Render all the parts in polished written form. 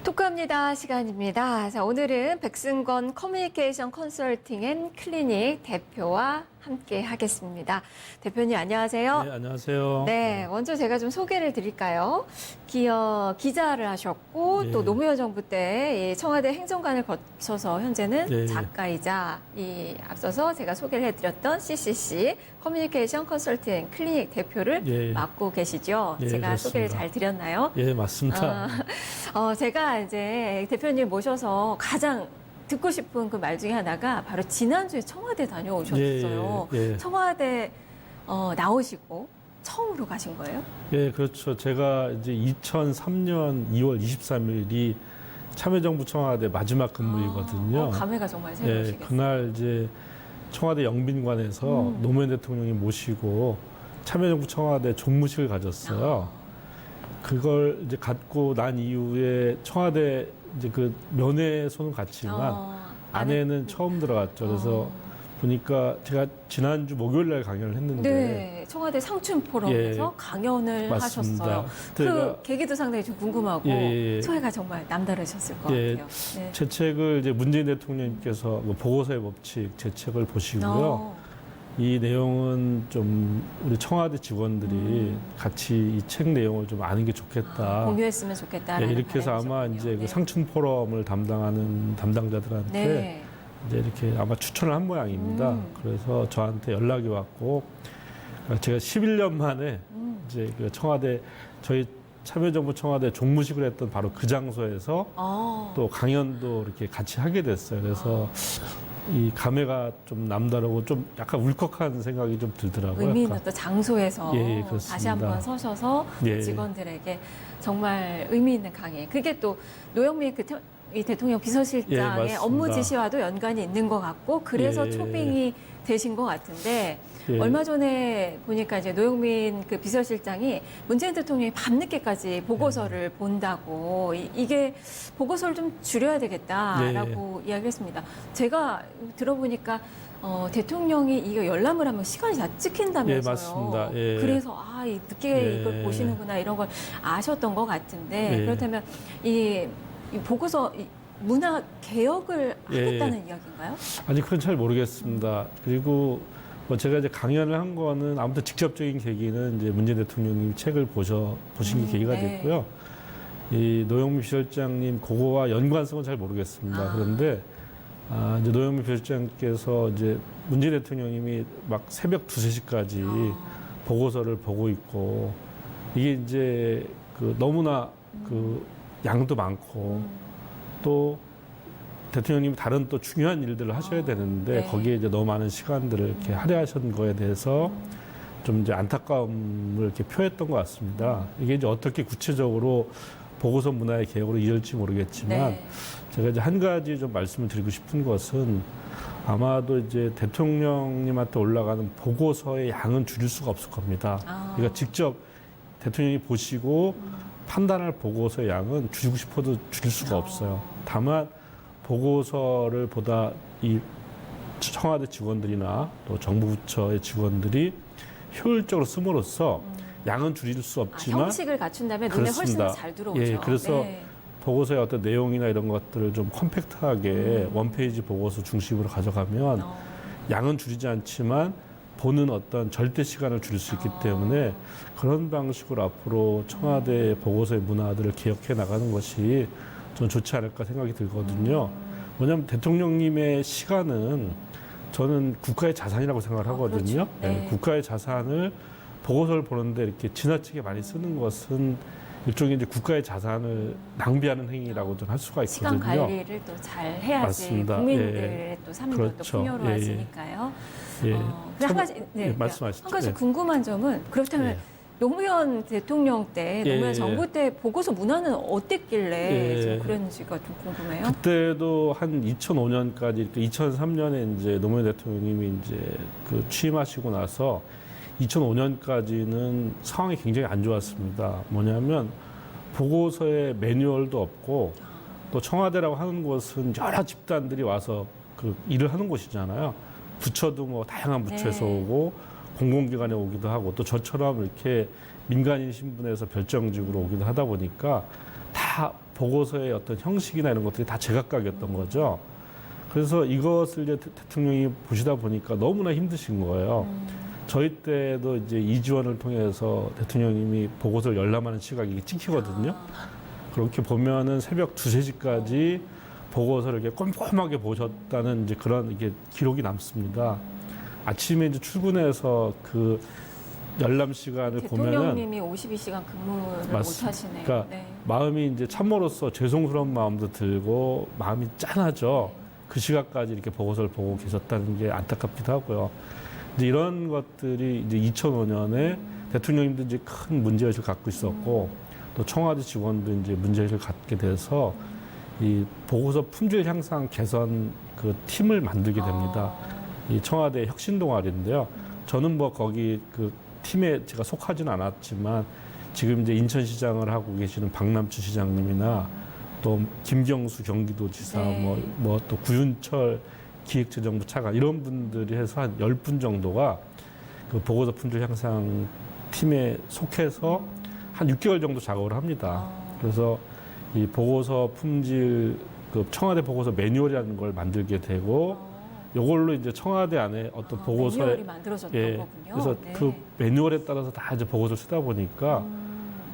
토크합니다 시간입니다. 자, 오늘은 백승건 커뮤니케이션 컨설팅 앤 클리닉 대표와 함께 하겠습니다. 대표님 안녕하세요. 네, 안녕하세요. 네, 먼저 제가 좀 소개를 드릴까요? 기자를 하셨고 네. 또 노무현 정부 때 청와대 행정관을 거쳐서 현재는 네. 작가이자 앞서서 제가 소개를 해드렸던 CCC 커뮤니케이션 컨설팅 앤 클리닉 대표를 네. 맡고 계시죠. 네, 제가 그렇습니다. 소개를 잘 드렸나요? 예, 맞습니다. 제가 이제 대표님 모셔서 가장 듣고 싶은 그 말 중에 하나가 바로 지난주에 청와대 다녀오셨어요. 예. 청와대 나오시고 처음으로 가신 거예요? 예, 그렇죠. 제가 이제 2003년 2월 23일이 참여정부 청와대 마지막 근무이거든요. 감회가 정말 예, 새로우시겠어요. 그날 이제 청와대 영빈관에서 노무현 대통령이 모시고 참여정부 청와대 종무식을 가졌어요. 그걸 이제 갖고 난 이후에 청와대 이제 그 면회소는 갔지만 안에는 처음 들어갔죠. 그래서 보니까 제가 지난주 목요일 날 강연을 했는데 네, 청와대 상춘 포럼에서 강연을 맞습니다. 하셨어요. 그 계기도 상당히 좀 궁금하고 소회가 정말 남다르셨을 것 같아요. 네. 제 책을 이제 문재인 대통령님께서 보고서의 법칙 제 책을 보시고요. 이 내용은 좀 우리 청와대 직원들이 같이 이 책 내용을 좀 아는 게 좋겠다. 공유했으면 좋겠다. 이렇게 해서 아마 이제 그 상춘 포럼을 담당하는 담당자들한테 이제 이렇게 아마 추천을 한 모양입니다. 그래서 저한테 연락이 왔고 제가 11년 만에 이제 그 청와대 저희 참여정부 청와대 종무식을 했던 바로 그 장소에서 또 강연도 이렇게 같이 하게 됐어요. 그래서 이 감회가 좀 남다르고 좀 약간 울컥한 생각이 좀 들더라고요. 의미 있는 또 장소에서 그렇습니다. 다시 한번 서셔서 직원들에게 정말 의미 있는 강의. 그게 또 노영민 이 대통령 비서실장의 업무 지시와도 연관이 있는 것 같고 그래서 초빙이 되신 것 같은데 얼마 전에 보니까 이제 노영민 그 비서실장이 문재인 대통령이 밤늦게까지 보고서를 본다고 이게 보고서를 좀 줄여야 되겠다라고 이야기했습니다. 제가 들어보니까 대통령이 이거 열람을 하면 시간이 다 찍힌다면서요. 맞습니다. 그래서 이 늦게 이걸 보시는구나 이런 걸 아셨던 것 같은데 그렇다면 이 보고서 문화 개혁을 하겠다는 이야기인가요? 아니 그건 잘 모르겠습니다. 그리고 뭐 제가 이제 강연을 한 거는 아무튼 직접적인 계기는 이제 문재인 대통령님 책을 보신 게 계기가 됐고요. 이 노영민 비서실장님 그거와 연관성은 잘 모르겠습니다. 그런데 이제 노영민 비서실장께서 이제 문재인 대통령님이 막 새벽 2, 3시까지 보고서를 보고 있고 이게 이제 그 너무나 그 양도 많고 또 대통령님이 다른 또 중요한 일들을 하셔야 되는데 거기에 이제 너무 많은 시간들을 이렇게 할애하신 거에 대해서 좀 이제 안타까움을 이렇게 표했던 것 같습니다. 이게 이제 어떻게 구체적으로 보고서 문화의 개혁으로 이어질지 모르겠지만 제가 이제 한 가지 좀 말씀을 드리고 싶은 것은 아마도 이제 대통령님한테 올라가는 보고서의 양은 줄일 수가 없을 겁니다. 그러니까 직접 대통령이 보시고 판단할 보고서의 양은 줄이고 싶어도 줄일 수가 없어요. 다만 보고서를 보다 이 청와대 직원들이나 또 정부 부처의 직원들이 효율적으로 씀으로써 양은 줄일 수 없지만 형식을 갖춘다면 눈에 훨씬 더 잘 들어오죠. 그래서 보고서의 어떤 내용이나 이런 것들을 좀 컴팩트하게 원페이지 보고서 중심으로 가져가면 양은 줄이지 않지만 보는 어떤 절대 시간을 줄일 수 있기 때문에 그런 방식으로 앞으로 청와대 보고서의 문화들을 개혁해 나가는 것이 좀 좋지 않을까 생각이 들거든요. 왜냐하면 대통령님의 시간은 저는 국가의 자산이라고 생각을 하거든요. 그렇죠. 국가의 자산을 보고서를 보는데 이렇게 지나치게 많이 쓰는 것은 일종의 이제 국가의 자산을 낭비하는 행위라고 좀 할 수가 있거든요. 시간 관리를 또 잘 해야지 맞습니다. 국민들의 또 삶도 또 풍요로워지니까요. 한 가지, 말씀하시죠. 한 가지 궁금한 점은 그렇다면 노무현 대통령 때, 노무현 정부 때 보고서 문화는 어땠길래 좀 그런지가 좀 궁금해요. 그때도 한 2005년까지, 2003년에 이제 노무현 대통령님이 이제 그 취임하시고 나서 2005년까지는 상황이 굉장히 안 좋았습니다. 뭐냐면 보고서에 매뉴얼도 없고 또 청와대라고 하는 곳은 여러 집단들이 와서 그 일을 하는 곳이잖아요. 부처도 뭐 다양한 부처에서 오고 공공기관에 오기도 하고 또 저처럼 이렇게 민간인 신분에서 별정직으로 오기도 하다 보니까 다 보고서의 어떤 형식이나 이런 것들이 다 제각각이었던 거죠. 그래서 이것을 이제 대통령이 보시다 보니까 너무나 힘드신 거예요. 저희 때도 이제 이지원을 통해서 대통령님이 보고서를 열람하는 시각이 찍히거든요. 그렇게 보면은 새벽 2, 3시까지 보고서를 이렇게 꼼꼼하게 보셨다는 이제 그런 이게 기록이 남습니다. 아침에 이제 출근해서 그 열람 시간을 보면은 대통령님이 52시간 근무를 못 하시네요. 그러니까 네. 마음이 이제 참모로서 죄송스러운 마음도 들고 마음이 짠하죠. 그 시각까지 이렇게 보고서를 보고 계셨다는 게 안타깝기도 하고요. 이제 이런 것들이 이제 2005년에 대통령님도 이제 큰 문제의식을 갖고 있었고 또 청와대 직원도 이제 문제의식을 갖게 돼서 이 보고서 품질 향상 개선 그 팀을 만들게 됩니다. 이 청와대 혁신 동아리인데요. 저는 뭐 거기 그 팀에 제가 속하지는 않았지만 지금 이제 인천시장을 하고 계시는 박남춘 시장님이나 또 김경수 경기도지사 네. 뭐 또 구윤철 기획재정부 차관 이런 분들이 해서 한 10분 정도가 그 보고서 품질 향상 팀에 속해서 한 6개월 정도 작업을 합니다. 그래서 이 보고서 품질 그 청와대 보고서 매뉴얼이라는 걸 만들게 되고 요걸로 이제 청와대 안에 어떤 보고서에 매뉴얼이 만들어졌던 거군요. 그래서 네. 그 매뉴얼에 따라서 다 이제 보고서를 쓰다 보니까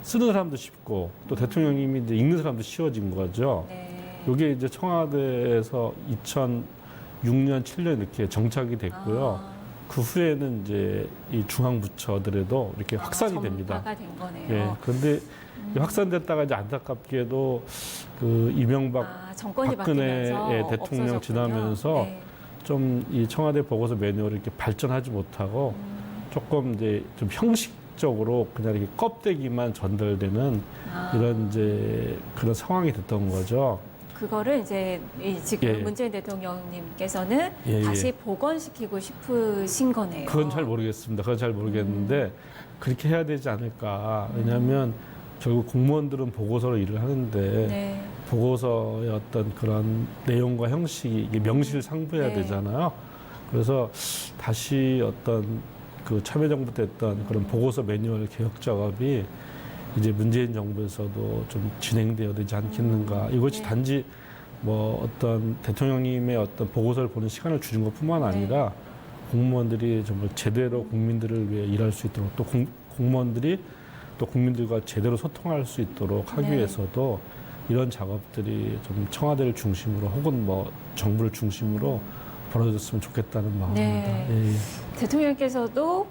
쓰는 사람도 쉽고 또 대통령님이 이제 읽는 사람도 쉬워진 거죠. 네. 요게 이제 청와대에서 2006년, 7년 이렇게 정착이 됐고요. 그 후에는 이제 이 중앙부처들에도 이렇게 확산이 됩니다. 전파가 된 거네요. 예. 그런데 확산됐다가 이제 안타깝게도 그 이명박 정권이 박근혜 바뀌면서 대통령 없어졌군요. 지나면서 네. 좀 이 청와대 보고서 매뉴얼이 이렇게 발전하지 못하고 조금 이제 좀 형식적으로 그냥 이렇게 껍데기만 전달되는 이런 이제 그런 상황이 됐던 거죠. 그거를 이제 지금 예. 문재인 대통령님께서는 예, 다시 예. 복원시키고 싶으신 거네요. 그건 잘 모르겠습니다. 그건 잘 모르겠는데 그렇게 해야 되지 않을까. 왜냐하면 결국 공무원들은 보고서로 일을 하는데 네. 보고서의 어떤 그런 내용과 형식이 이게 명실상부해야 네. 되잖아요. 그래서 다시 어떤 그 참여정부 때 했던 그런 보고서 매뉴얼 개혁 작업이 이제 문재인 정부에서도 좀 진행되어야 되지 않겠는가. 이것이 네. 단지 뭐 어떤 대통령님의 어떤 보고서를 보는 시간을 주는 것뿐만 아니라 공무원들이 정말 제대로 국민들을 위해 일할 수 있도록 또 공무원들이 또 국민들과 제대로 소통할 수 있도록 하기 네. 위해서도 이런 작업들이 좀 청와대를 중심으로 혹은 뭐 정부를 중심으로 벌어졌으면 좋겠다는 마음입니다. 네. 예, 예. 대통령께서도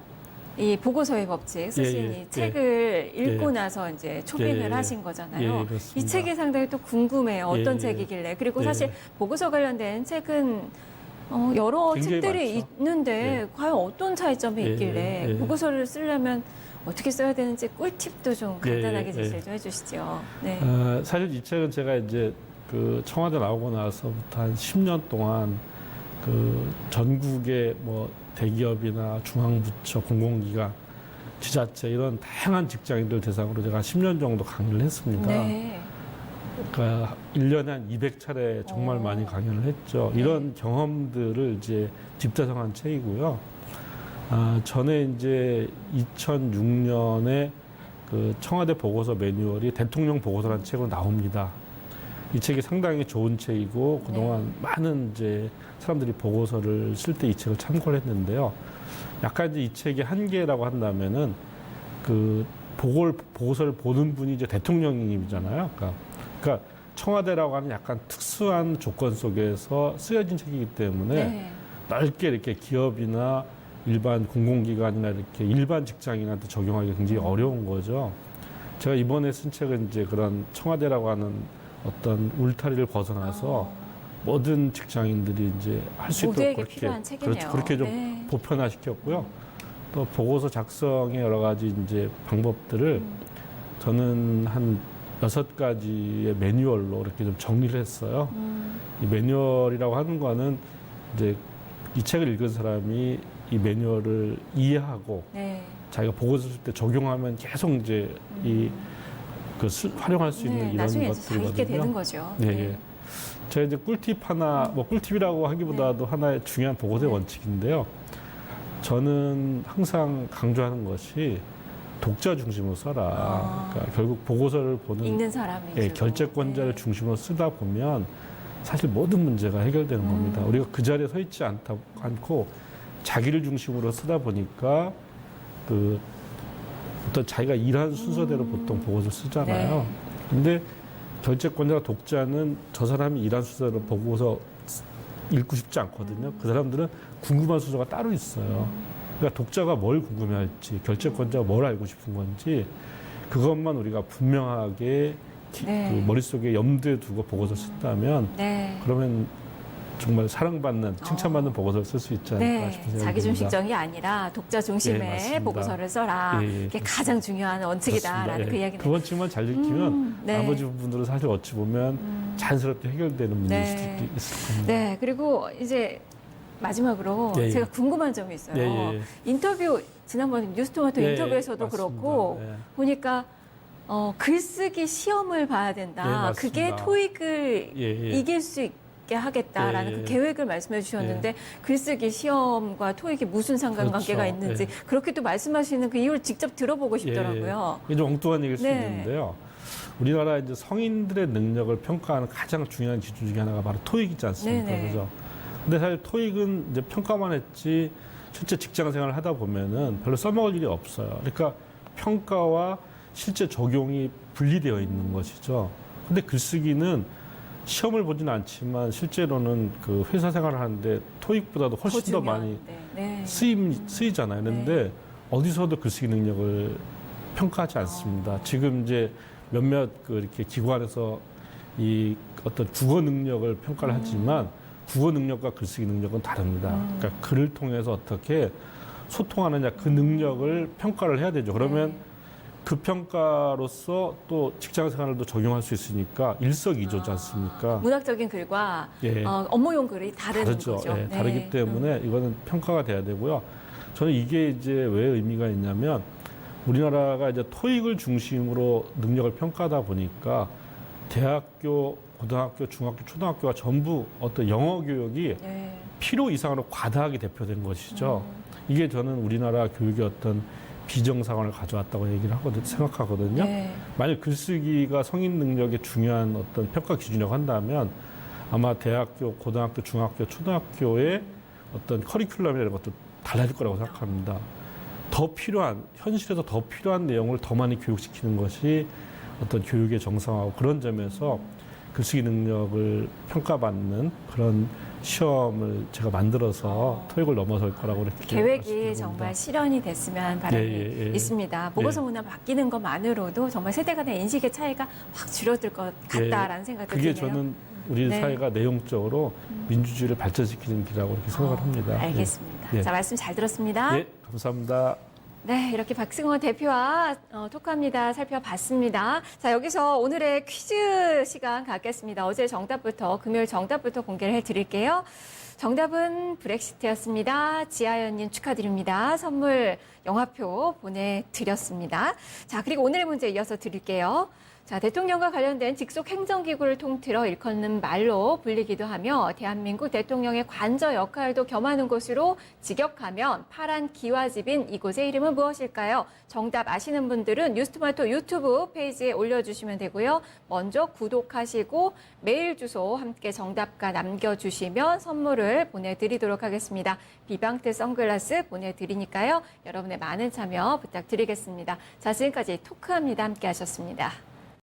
이 보고서의 법칙 쓰신 예, 예, 이 책을 읽고 예. 나서 이제 초빙을 예, 예. 하신 거잖아요. 예, 그렇습니다. 이 책이 상당히 또 궁금해요. 어떤 예, 예. 책이길래. 그리고 예. 사실 보고서 관련된 책은 여러 굉장히 책들이 많죠. 있는데 예. 과연 어떤 차이점이 예, 있길래 예. 보고서를 쓰려면 어떻게 써야 되는지 꿀팁도 좀 간단하게 예, 예. 제시를 좀 해주시죠. 네. 사실 이 책은 제가 이제 그 청와대 나오고 나서부터 한 10년 동안 그 전국의 뭐 대기업이나 중앙부처, 공공기관, 지자체 이런 다양한 직장인들 대상으로 제가 10년 정도 강의를 했습니다. 네. 그러니까 1년에 한 200차례 정말 많이 강연을 했죠. 네. 이런 경험들을 이제 집대성한 책이고요. 전에 이제 2006년에 그 청와대 보고서 매뉴얼이 대통령 보고서라는 책으로 나옵니다. 이 책이 상당히 좋은 책이고 그동안 많은 이제 사람들이 보고서를 쓸 때 이 책을 참고를 했는데요. 약간 이제 이 책의 한계라고 한다면은 그 보고서를 보는 분이 이제 대통령님이잖아요. 그러니까 청와대라고 하는 약간 특수한 조건 속에서 쓰여진 책이기 때문에 네. 넓게 이렇게 기업이나 일반 공공기관이나 이렇게 일반 직장인한테 적용하기 굉장히 어려운 거죠. 제가 이번에 쓴 책은 이제 그런 청와대라고 하는 어떤 울타리를 벗어나서 모든 직장인들이 이제 할 수 있도록 모두에게 그렇게 필요한 책이네요. 그렇죠. 그렇게 좀 네. 보편화시켰고요. 또 보고서 작성의 여러 가지 이제 방법들을 저는 한 6가지의 매뉴얼로 이렇게 좀 정리를 했어요. 이 매뉴얼이라고 하는 거는 이제 이 책을 읽은 사람이 이 매뉴얼을 이해하고 네. 자기가 보고서 쓸 때 적용하면 계속 이제 활용할 수 있는 이런 나중에 이제 잘 읽게 되는 것들이거든요. 거죠. 네. 네. 제가 이제 꿀팁 하나, 뭐 꿀팁이라고 하기보다도 하나의 중요한 보고서의 원칙인데요. 저는 항상 강조하는 것이 독자 중심으로 써라. 그러니까 결국 보고서를 보는 읽는 사람이 결재권자를 네. 중심으로 쓰다 보면 사실 모든 문제가 해결되는 겁니다. 우리가 그 자리에 서 있지 않고 자기를 중심으로 쓰다 보니까 그 어떤 자기가 일한 순서대로 보통 보고서 쓰잖아요. 네. 근데 결재권자가 독자는 저 사람이 일한 순서대로 보고서 읽고 싶지 않거든요. 그 사람들은 궁금한 순서가 따로 있어요. 그러니까 독자가 뭘 궁금해할지, 결재권자가 뭘 알고 싶은 건지 그것만 우리가 분명하게 네. 그 머릿속에 염두에 두고 보고서 쓴다면 네. 그러면 정말 사랑받는, 칭찬받는 보고서를 쓸 수 있지 않을까 네. 싶은 생각이 자기 듭니다. 중심적이 아니라 독자 중심의 맞습니다. 보고서를 써라. 예, 이게 그렇습니다. 가장 중요한 원칙이다라는 그렇습니다. 그 예. 이야기네요. 그 원칙만 잘 지키면 네. 나머지 부분들은 사실 어찌 보면 자연스럽게 해결되는 문제일 네. 수도 있을 겁니다. 네. 그리고 이제 마지막으로 예, 예. 제가 궁금한 점이 있어요. 예, 예. 인터뷰 지난번 뉴스토마토 예, 인터뷰에서도 맞습니다. 그렇고 예. 보니까 글쓰기 시험을 봐야 된다. 예, 맞습니다. 그게 토익을 예, 예. 이길 수 있게 하겠다라는 예, 예. 그 계획을 말씀해 주셨는데 글쓰기 시험과 토익이 무슨 상관관계가 그렇죠. 있는지 예. 그렇게 또 말씀하시는 그 이유를 직접 들어보고 싶더라고요. 이게 좀 엉뚱한 얘기일 수 네. 있는데요. 우리나라 이제 성인들의 능력을 평가하는 가장 중요한 기준 중에 하나가 바로 토익이지 않습니까? 네네. 그죠? 근데 사실 토익은 이제 평가만 했지 실제 직장 생활을 하다 보면은 별로 써먹을 일이 없어요. 그러니까 평가와 실제 적용이 분리되어 있는 것이죠. 근데 글쓰기는 시험을 보지는 않지만 실제로는 그 회사 생활을 하는데 토익보다도 훨씬 더 중요한, 많이 네. 쓰이잖아요. 그런데 어디서도 글쓰기 능력을 평가하지 않습니다. 지금 이제 몇몇 그 이렇게 기관에서 이 어떤 국어 능력을 평가를 하지만 국어 능력과 글쓰기 능력은 다릅니다. 그러니까 글을 통해서 어떻게 소통하느냐 그 능력을 평가를 해야 되죠. 그러면 네. 그 평가로서 또 직장 생활도 적용할 수 있으니까 일석이조지 않습니까? 문학적인 글과 예. 업무용 글이 다른 다르죠. 거죠. 예, 다르기 때문에 이거는 평가가 돼야 되고요. 저는 이게 이제 왜 의미가 있냐면 우리나라가 이제 토익을 중심으로 능력을 평가하다 보니까 대학교, 고등학교, 중학교, 초등학교가 전부 어떤 영어 교육이 네. 필요 이상으로 과다하게 대표된 것이죠. 이게 저는 우리나라 교육의 어떤 비정상을 가져왔다고 얘기를 생각하거든요. 네. 만약 글쓰기가 성인 능력의 중요한 어떤 평가 기준이라고 한다면 아마 대학교, 고등학교, 중학교, 초등학교의 어떤 커리큘럼이라는 것도 달라질 거라고 생각합니다. 더 필요한, 현실에서 더 필요한 내용을 더 많이 교육시키는 것이 어떤 교육의 정상화고 그런 점에서 글쓰기 능력을 평가받는 그런 시험을 제가 만들어서 토익을 넘어설 거라고 그렇게 계획이 말씀드립니다. 정말 실현이 됐으면 하는 바람이 예. 있습니다. 보고서 문화 바뀌는 것만으로도 정말 세대 간의 인식의 차이가 확 줄어들 것 같다라는 생각이 그게 드네요. 저는 우리 네. 사회가 내용적으로 민주주의를 발전시키는 길이라고 이렇게 생각을 합니다. 알겠습니다. 예. 자, 말씀 잘 들었습니다. 예, 감사합니다. 네, 이렇게 박승원 대표와 토크합니다. 살펴봤습니다. 자, 여기서 오늘의 퀴즈 시간 갖겠습니다. 어제 정답부터, 금요일 정답부터 공개를 해드릴게요. 정답은 브렉시트였습니다. 지아연님 축하드립니다. 선물 영화표 보내드렸습니다. 자, 그리고 오늘의 문제 이어서 드릴게요. 자, 대통령과 관련된 직속 행정기구를 통틀어 일컫는 말로 불리기도 하며 대한민국 대통령의 관저 역할도 겸하는 곳으로 직역하면 파란 기와집인 이곳의 이름은 무엇일까요? 정답 아시는 분들은 뉴스토마토 유튜브 페이지에 올려주시면 되고요. 먼저 구독하시고 메일 주소 함께 정답과 남겨주시면 선물을 보내드리도록 하겠습니다. 비방트 선글라스 보내드리니까요. 여러분의 많은 참여 부탁드리겠습니다. 자, 지금까지 토크합니다. 함께 하셨습니다.